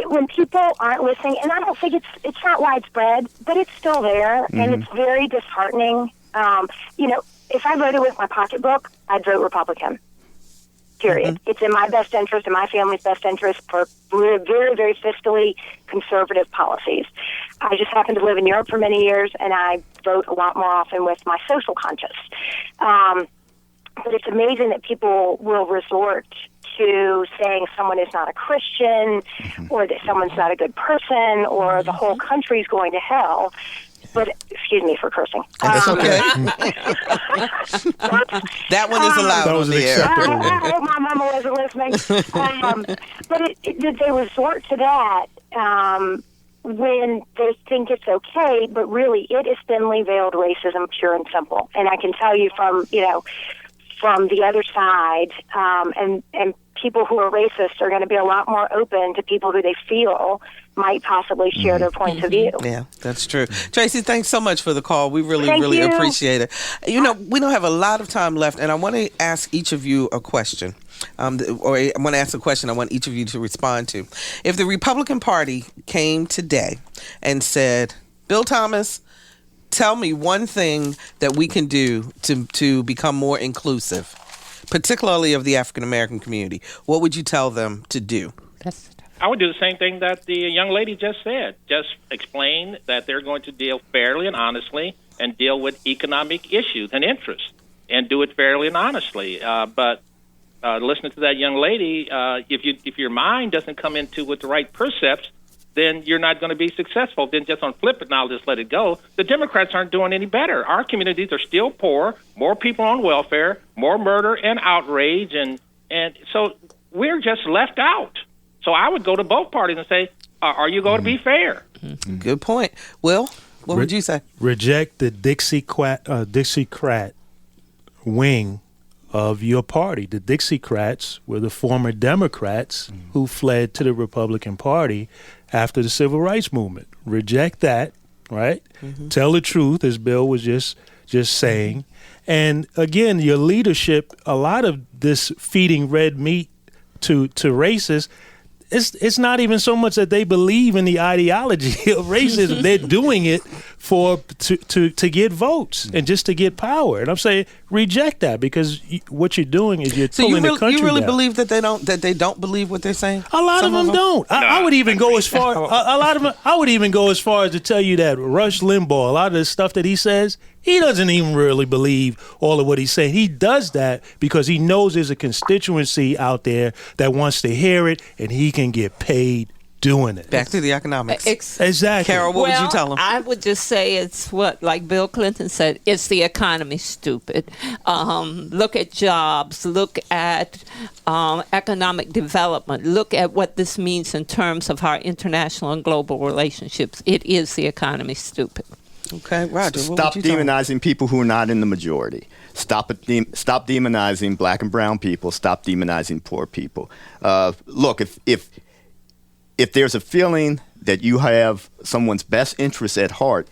Speaker 2: When people aren't listening, and I don't think it's not widespread, but it's still there, and it's very disheartening. If I voted with my pocketbook, I'd vote Republican. Period. It's in my best interest and my family's best interest for very, very fiscally conservative policies. I just happen to live in Europe for many years, and I vote a lot more often with my social conscience. But it's amazing that people will resort to saying someone is not a Christian, or that someone's not a good person, or the whole country's going to hell. But excuse me for cursing.
Speaker 1: That's okay. That one is allowed on the air.
Speaker 2: I hope my mama wasn't listening. But they resort to that when they think it's okay, but really it is thinly veiled racism, pure and simple. And I can tell you from the other side, and people who are racist are going to be a lot more open to people who they feel might possibly share their points of view.
Speaker 1: Yeah, that's true. Tracy, thanks so much for the call. We really,
Speaker 2: Thank
Speaker 1: really
Speaker 2: you.
Speaker 1: appreciate it. You know, we don't have a lot of time left, and I want to ask each of you a question. Or I want to ask a question I want each of you to respond to. If the Republican Party came today and said, Bill Thomas, tell me one thing that we can do to become more inclusive, particularly of the African American community, what would you tell them to do?
Speaker 18: I would do the same thing that the young lady just said. Just explain that they're going to deal fairly and honestly and deal with economic issues and interests and do it fairly and honestly. But listening to that young lady, if your mind doesn't come into with the right percepts, then you're not going to be successful. Then just on flip it and I'll just let it go. The Democrats aren't doing any better. Our communities are still poor, more people on welfare, more murder and outrage, and so we're just left out. So I would go to both parties and say, are you going to be fair?
Speaker 1: Good point. Will, what would you say?
Speaker 19: Reject the Dixiecrat wing of your party. The Dixiecrats were the former Democrats who fled to the Republican Party after the Civil Rights Movement. Reject that, right? Tell the truth, as Bill was just saying. And again, your leadership, a lot of this feeding red meat to racists, it's not even so much that they believe in the ideology of racism. They're doing it to get votes and just to get power. And I'm saying reject that, because what you're doing is you're pulling the country
Speaker 1: you really
Speaker 19: down.
Speaker 1: believe that they don't believe what they're saying?
Speaker 19: A lot of them don't. I would even go as far. A lot of them. I would even go as far as to tell you that Rush Limbaugh, a lot of the stuff that he says, he doesn't even really believe all of what he's saying. He does that because he knows there's a constituency out there that wants to hear it, and he can get paid doing it.
Speaker 1: Back to the economics.
Speaker 19: Exactly.
Speaker 1: Carol, what would you tell them?
Speaker 17: I would just say it's like Bill Clinton said, it's the economy, stupid. Look at jobs. Look at economic development. Look at what this means in terms of our international and global relationships. It is the economy, stupid.
Speaker 1: Okay, Roger, what
Speaker 16: Stop
Speaker 1: would you tell them?
Speaker 16: demonizing people who are not in the majority. Stop demonizing black and brown people. Stop demonizing poor people. Look, if there's a feeling that you have someone's best interests at heart,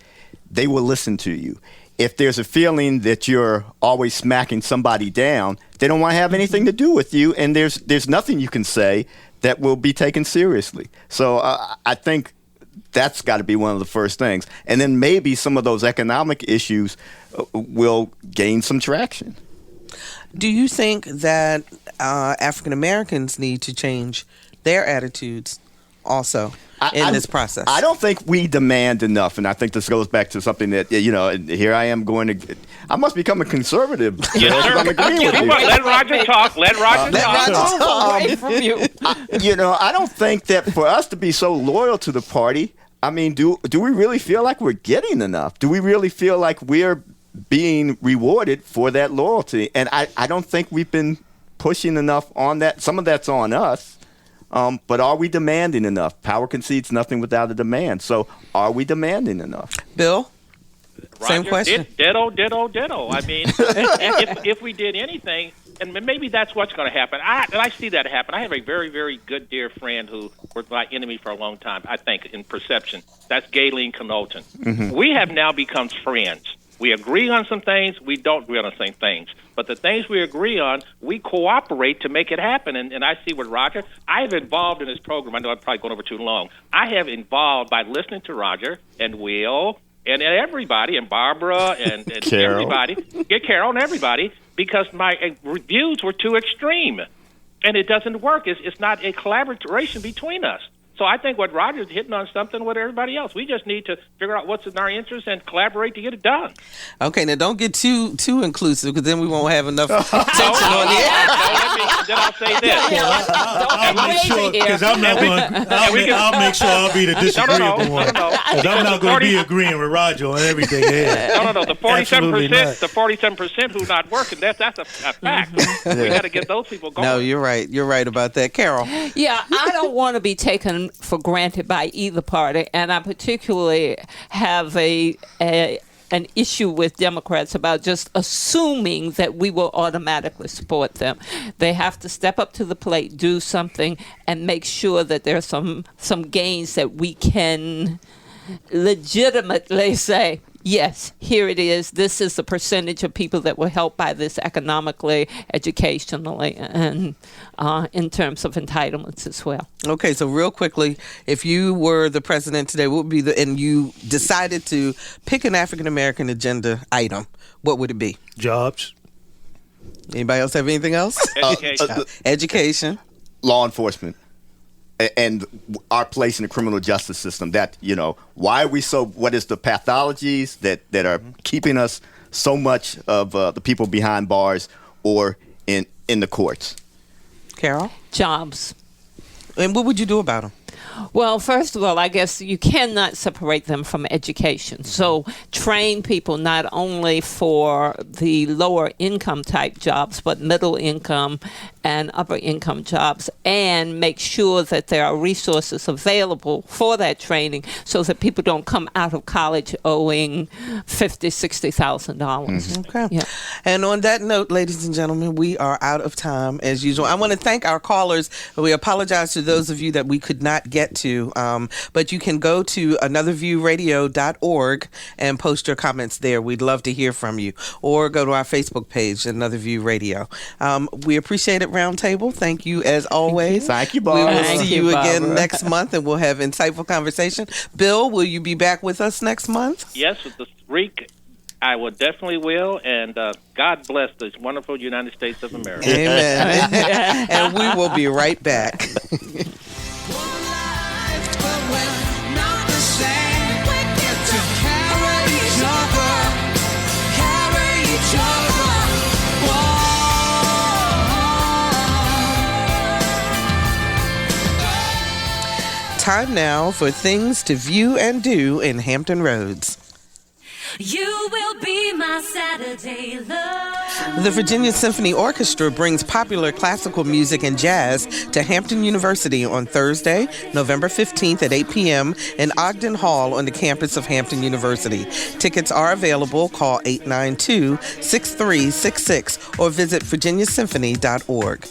Speaker 16: they will listen to you. If there's a feeling that you're always smacking somebody down, they don't want to have anything to do with you, and there's nothing you can say that will be taken seriously. So I think that's got to be one of the first things. And then maybe some of those economic issues will gain some traction.
Speaker 1: Do you think that African Americans need to change their attitudes also in this process?
Speaker 16: I don't think we demand enough, and I think this goes back to something that, here I am I must become a conservative. I'm agreeing with you.
Speaker 18: Let Roger talk. Let Roger talk.
Speaker 17: Away from you.
Speaker 16: I don't think that for us to be so loyal to the party, I mean, do we really feel like we're getting enough? Do we really feel like we're being rewarded for that loyalty? And I don't think we've been pushing enough on that. Some of that's on us. But are we demanding enough? Power concedes nothing without a demand. So are we demanding enough?
Speaker 1: Bill?
Speaker 18: Roger,
Speaker 1: Same question.
Speaker 18: Ditto. I mean, if we did anything, and maybe that's what's going to happen. I see that happen. I have a very, very good dear friend who was my enemy for a long time, I think, in perception. That's Gayleen Knowlton.
Speaker 16: Mm-hmm.
Speaker 18: We have now become friends. We agree on some things. We don't agree on the same things. But the things we agree on, we cooperate to make it happen. And I see with Roger, I have involved in this program. I know I'm probably going over too long. I have involved by listening to Roger and Will and everybody, and Barbara and
Speaker 16: Carol.
Speaker 18: Everybody. Get Carol and everybody, because my views were too extreme. And it doesn't work. It's not a collaboration between us. So I think what Roger's hitting on something with everybody else. We just need to figure out what's in our interest and collaborate to get it done.
Speaker 1: Okay, now don't get too inclusive, because then we won't have enough tension on the air.
Speaker 18: Then I'll say this.
Speaker 19: I'll make sure, because I'm not going. I'll make sure I'll be the disagreeable one, because I'm not going to be agreeing with Roger on everything here.
Speaker 18: No. The 47%, who not working. That's a fact. We got to get those people going.
Speaker 1: No, you're right. You're right about that, Carol.
Speaker 17: Yeah, I don't want to be taken for granted by either party, and I particularly have a an issue with Democrats about just assuming that we will automatically support them. They have to step up to the plate, do something, and make sure that there's some gains that we can legitimately say, yes, here it is. This is the percentage of people that were helped by this economically, educationally, and in terms of entitlements as well.
Speaker 1: Okay, so real quickly, if you were the president today, what would be and you decided to pick an African American agenda item, what would it be?
Speaker 19: Jobs.
Speaker 1: Anybody else have anything else? Education.
Speaker 16: Law enforcement. And our place in the criminal justice system, that, why are we what is the pathologies that are keeping us so much of the people behind bars or in the courts?
Speaker 1: Carol?
Speaker 17: Jobs.
Speaker 1: And what would you do about them?
Speaker 17: Well, first of all, I guess you cannot separate them from education. So train people not only for the lower income type jobs, but middle income and upper income jobs, and make sure that there are resources available for that training so that people don't come out of college owing $50,000, $60,000.
Speaker 1: Okay.
Speaker 17: Yeah.
Speaker 1: And on that note, ladies and gentlemen, we are out of time as usual. I want to thank our callers. We apologize to those of you that we could not get to, but you can go to anotherviewradio.org and post your comments there. We'd love to hear from you. Or go to our Facebook page, Another View Radio. We appreciate it, Roundtable. Thank you as always.
Speaker 16: Thank you, Barbara.
Speaker 1: We will see you again next month, and we'll have insightful conversation. Bill, will you be back with us next month?
Speaker 18: Yes, with the freak. I will definitely will, and God bless this wonderful United States of America.
Speaker 1: Amen. And we will be right back. Time now for things to view and do in Hampton Roads.
Speaker 5: You will be my Saturday love.
Speaker 1: The Virginia Symphony Orchestra brings popular classical music and jazz to Hampton University on Thursday, November 15th at 8 p.m. in Ogden Hall on the campus of Hampton University. Tickets are available. Call 892-6366 or visit virginiasymphony.org.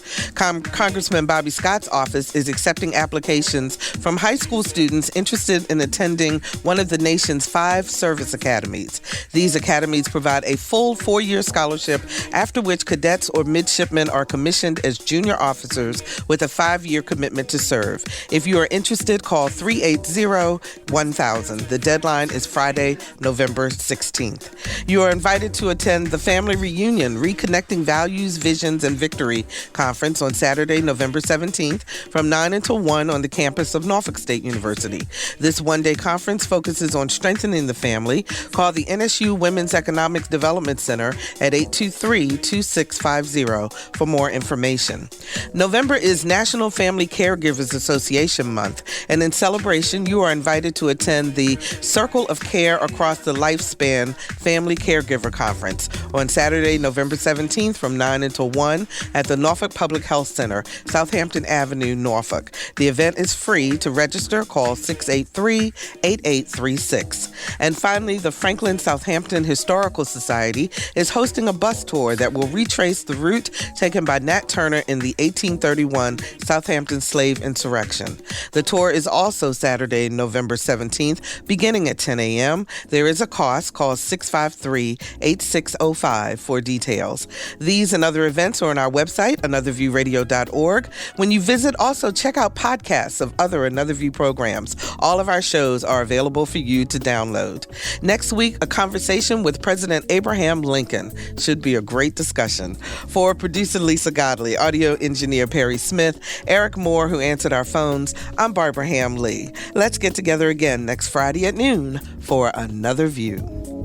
Speaker 1: Congressman Bobby Scott's office is accepting applications from high school students interested in attending one of the nation's 5 service academies. These academies provide a full 4-year scholarship, after which cadets or midshipmen are commissioned as junior officers with a 5-year commitment to serve. If you are interested, call 380-1000. The deadline is Friday, November 16th. You are invited to attend the Family Reunion, Reconnecting Values, Visions, and Victory Conference on Saturday, November 17th from 9 until 1 on the campus of Norfolk State University. This one-day conference focuses on strengthening the family. Call the NSU Women's Economic Development Center at 823-2650 for more information. November is National Family Caregivers Association Month, and in celebration, you are invited to attend the Circle of Care Across the Lifespan Family Caregiver Conference on Saturday, November 17th from 9 until 1 at the Norfolk Public Health Center, Southampton Avenue, Norfolk. The event is free. To register, call 683-8836. And finally, the Franklin Southampton Historical Society is hosting a bus tour that will retrace the route taken by Nat Turner in the 1831 Southampton slave insurrection. The tour is also Saturday, November 17th, beginning at 10 a.m. There is a cost. Call 653-8605 for details. These and other events are on our website, anotherviewradio.org. When you visit, also check out podcasts of other Another View programs. All of our shows are available for you to download. Next week, a conversation with President Abraham Lincoln. Should be a great discussion. For producer Lisa Godley, audio engineer Perry Smith, Eric Moore, who answered our phones, I'm Barbara Ham Lee. Let's get together again next Friday at noon for Another View.